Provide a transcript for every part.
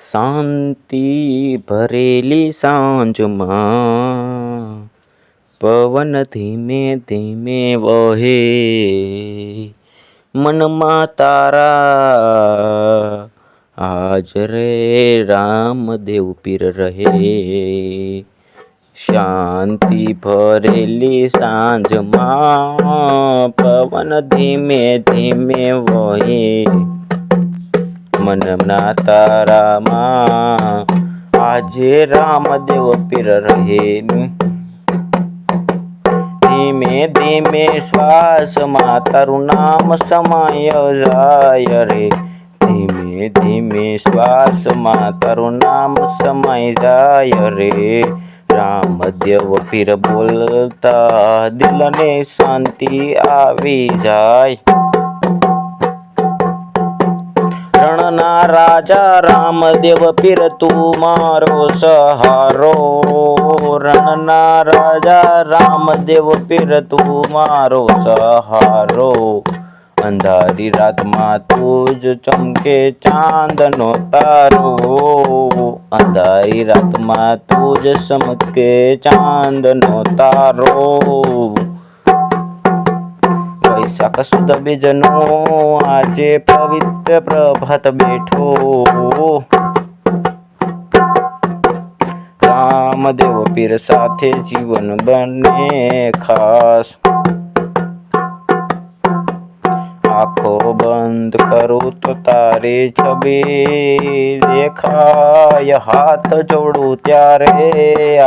શાંતિ ભરેલી સાંજમાં પવન ધીમે ધીમે વહે, મનમાં તારા હાજરે રામદેવ પીર રહે. શાંતિ ભરેલી સાંજમાં પવન ધીમે ધીમે વહે, મનના તારામાં આજે રામદેવ પીર રહે. ધીમે ધીમે શ્વાસમાં તારું નામ સમાય જાય રે. ધીમે ધીમે શ્વાસમાં તારું નામ સમાય જાય રે. રામદેવ પીર બોલતા દિલને શાંતિ આવી જાય. રણના રાજા રામદેવ પીર તું મારો સહારો. રણના રાજા રામદેવ પીર તું મારો સહારો. અંધારી રાતમાં તું જ ચમકે ચાંદનો તારો. અંધારી રાતમાં તું જ ચમકે ચાંદનો તારો. વૈશાખ સુદ બીજનો આજે પવિત્ર પ્રભાત બેઠો. રામદેવ પીર સાથે જીવન બને ખાસ. આંખો બંધ કરું તો તારી છબી દેખાય. હાથ જોડું ત્યારે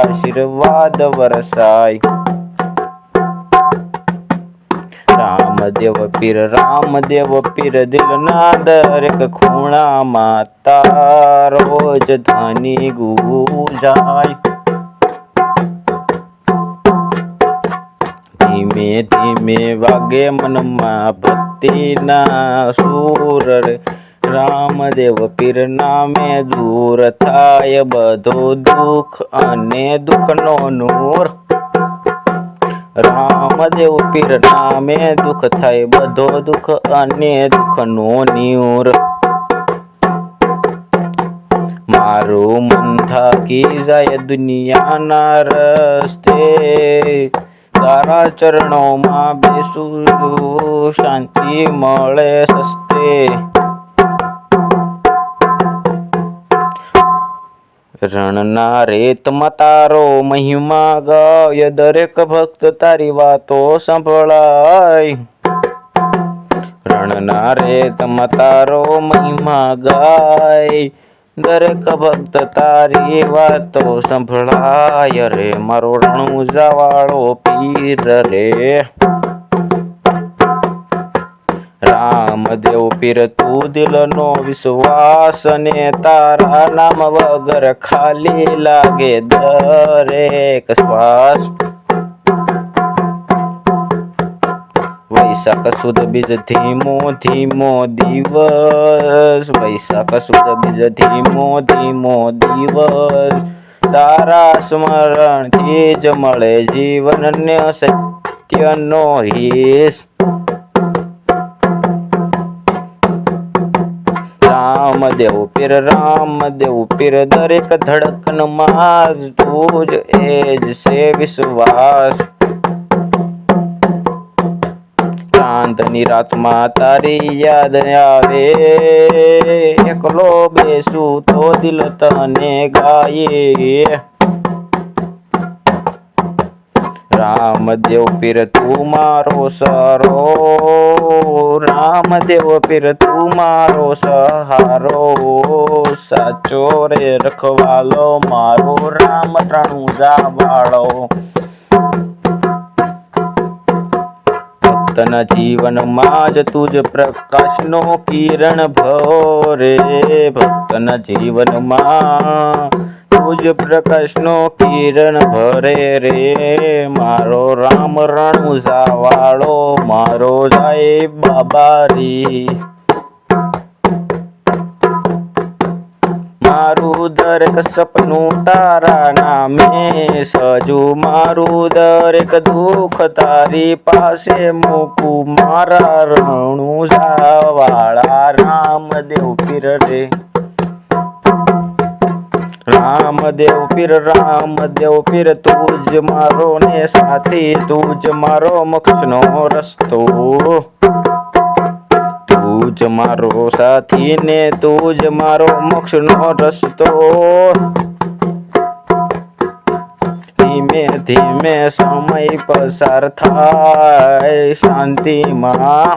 આશીર્વાદ વરસાય. રામદેવ પીર દિલના દરેક ખૂણામાં તારો જ ધ્વનિ ગુંજાય. ધીમે ધીમે વાગે મનમાં ભક્તિના સૂર રે. રામદેવ પીર નામે દૂર થાય બધો દુઃખ અને દુઃખનો નૂર. રામદેવ પીર નામે દુઃખ થાય બધો દુઃખ અને દુઃખનો નિયુર. મારું મન થાકી જાય દુનિયાના રસ્તે, તારા ચરણોમાં બેસું શાંતિ મળે સસ્તે. રણના રેતમાં તારો મહિમા ગાય, દરેક ભક્ત તારી વાતો સંભળાય. રણના રેતમાં તારો મહિમા ગાય, દરેક ભક્ત તારી વાતો સંભળાય રે. મારો રણુજા વાળો પીર રે. રામદેવ પીર તું દિલનો વિશ્વાસ, ને તારા નામ વગર ખાલી લાગે દરેક શ્વાસ. વૈશાખ સુદ બીજ ધીમો ધીમો દિવસ. વૈશાખ સુદ બીજ ધીમો ધીમો દિવસ. તારા સ્મરણથી જ મળે જીવનને સત્યનો હિસ. રામદેવ પીર દરેક ધડકનમાં તું જ એ જ છે વિશ્વાસ. ચાંદની રાતમાં તારી યાદ આવે, એકલો બેસું તો દિલ તને ગાયે. રામદેવ પીર તું મારો સહારો. રામદેવ પીર તું મારો સહારો. સાચો રે રખવાલો મારો રામ રણુજા વાળો. ભક્તના જીવનમાં જ તુજ પ્રકાશનો કિરણ ભરે. ભક્તના જીવનમાં તુજ પ્રકાશનો કિરણ ભરે રે. મારો રામ રણુજા વાળો મારો જાય બાબા રી. મારું દરેક સપનું તારા નામે સજુ. મારું દરેક દુઃખ તારી પાસે મૂકું. મારા રણુજા વાળા રામદેવ પીર રે. રામદેવ પીર તું જ મારો ને સાથી, તું જ મારો મોક્ષનો રસ્તો, તું જ મારો સાથી ને તું જ મારો મોક્ષનો રસ્તો. ધીમે ધીમે સમય પસાર થાય શાંતિમાં,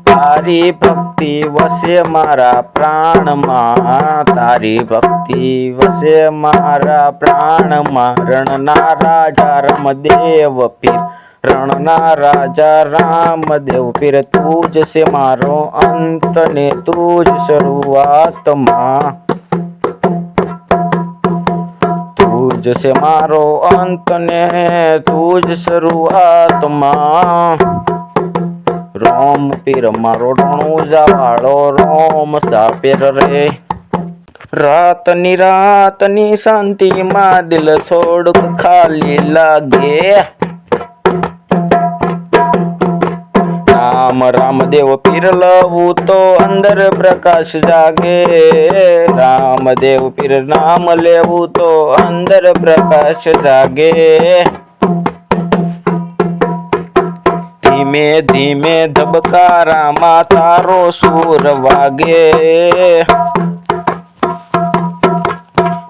તારી ભક્તિ વસે મારા પ્રાણમાં, તારી ભક્તિ વસે મારા પ્રાણમાં. રણના રાજા રામદેવ પીર, રણના રાજા રામદેવ પીર તું જ છે મારો અંત ને તું જ શરૂઆતમાં, તું જ છે મારો અંત ને તું જ શરૂઆતમાં. રોમ પીર મારો રણુજા વાળો રોમ સાપેર રે, રાતની શાંતિમાં દિલ થોડુંક ખાલી લાગે. નામ રામદેવ પીર લવું તો અંદર પ્રકાશ જાગે, રામદેવ પીર નામ લેવું તો અંદર પ્રકાશ જાગે. ધીમે ધીમે ધબકારામાં તારો સૂર વાગે,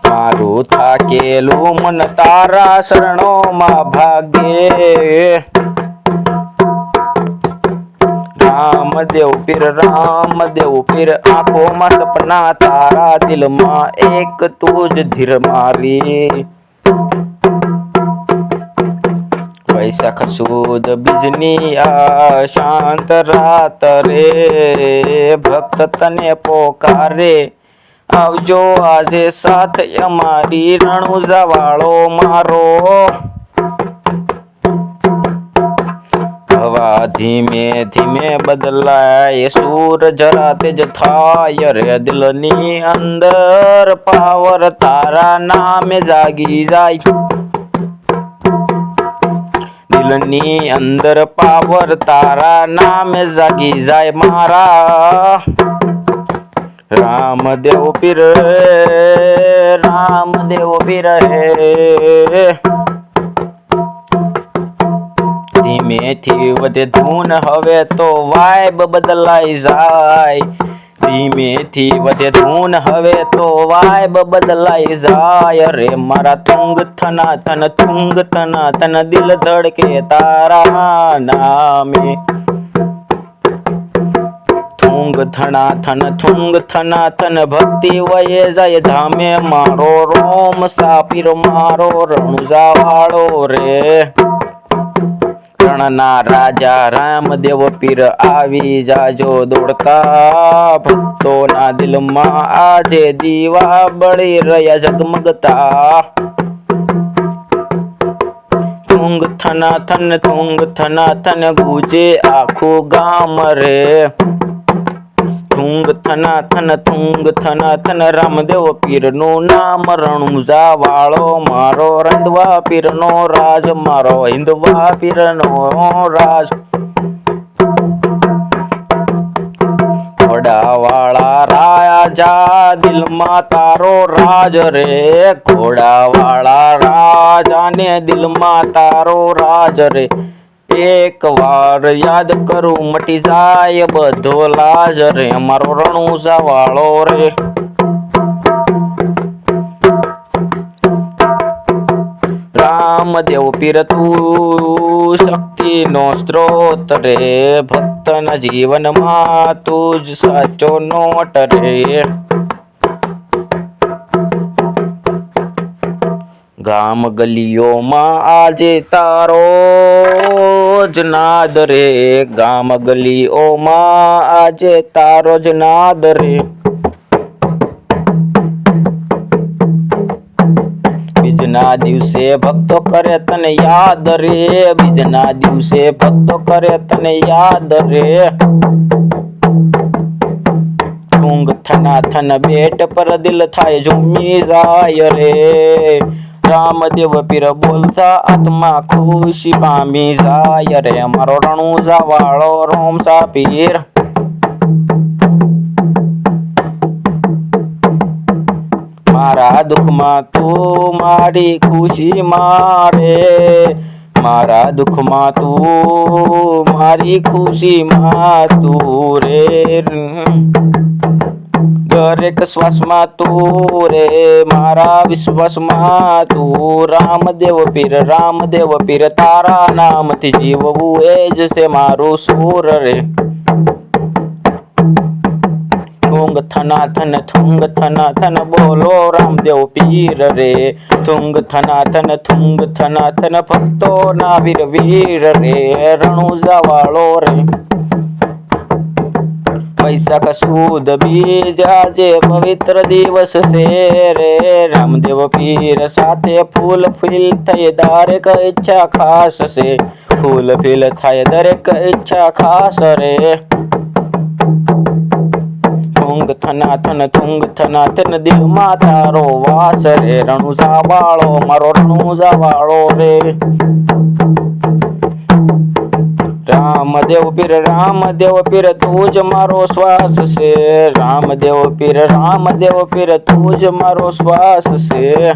મારું થાકેલું મન તારા શરણોમાં ભાગે. રામદેવ પીર આંખોમાં સપના તારા, દિલમાં એક તું જ ધીર મારી. વૈશાખ સુદ બીજની આ શાંત રાત રે, ભક્ત તને પોકારે આવજો આજે સાથ અમારી. રણુજા વાળો મારો હવા ધીમે ધીમે બદલાય, સૂર જરા તેજ થાય રે. દિલની અંદર પાવર તારા નામે જાગી જાય, દિલની અંદર પાવર તારા નામે જાગી જાય મારા. રામદેવ પીર હે. ધીમેથી વધે ધૂન હવે તો વાઇબ બદલાઈ જાય, ધીમેથી વધે ધૂન હવે તો વાઇબ બદલાઈ જાય રે. મારા તુંગ થના થન દિલ ધડકે તારા નામે, થુંગ થના થન ભક્તિ વયે જાય ધામે. મારો રોમ સાપીર મારો રણુજા વાળો રે, રણના રાજા રામદેવ પીર આવી જાજો દોડતા. ભક્તોના દિલમાં આજે દીવા બળી રહ્યા ઝગમગતા. થુંગ થના થન ગુજે આખું ગામ રે, થુંગ થના થન રામદેવ પીરનું નામ. રણુજા વાળો મારો, રંધવા પીરનો રાજ મારો, હિંદવા પીરનો રાજ. ઘોડાવાળા રાજા દિલમાં તારો રાજ રે, ઘોડાવાળા રાજાને દિલમાં તારો રાજ રે. એક વાર યાદ કરું મટી જાય બધો લાજ રે. મારો રણુજા વાળો રે, રામદેવ પીર તું શક્તિનો સ્ત્રોત રે, ભક્તના જીવનમાં તું જ સાચો નોટ રે. ગામ ગલીઓમાં આજે તારો જ નાદ રે, ગામ ગલીઓમાં આજે તારો જ નાદ રે. બીજના દિવસે ભક્તો કરે તને યાદ રે, બીજના દિવસે ભક્તો કરે તને યાદ રે. થુંગ થના થન બેટ પર દિલ થાય ઝૂમી જાય રે. રામદેવ પીર બોલતા આત્મા ખુશી પામી જાય રે. મારો રણુજા વાળો રોમસા પીર. મારા દુઃખમાં તું મારી ખુશીમાં રે, મારા દુઃખમાં તું મારી ખુશીમાં તું રે, દરેક શ્વાસમાં તું રે, મારા વિશ્વાસમાં તું, રામદેવ પીર તારા નામથી જીવવું એ જ છે મારું સુર રે. થુંગ થના થન બોલો રામદેવ પીર રે, થુંગ થના થન ભક્તો ના વીર રે, રણુજા વાળો રે. વૈશાખ સુદ બીજ આજે પવિત્ર દિવસ છે રે, રામદેવ પીર સાથે ફૂલ ફીલ થઈ દરેક ઈચ્છા ખાસ છે, ફૂલ ફીલ થાય દરેક ઈચ્છા ખાસ રે. થુંગ થના થન દિલમાં તારો વાસ રે, રણુજા વાળો મારો રણુજા વાળો રે. રામદેવ પીર તું જ મારો શ્વાસ છે, રામદેવ પીર તું જ મારો શ્વાસ છે.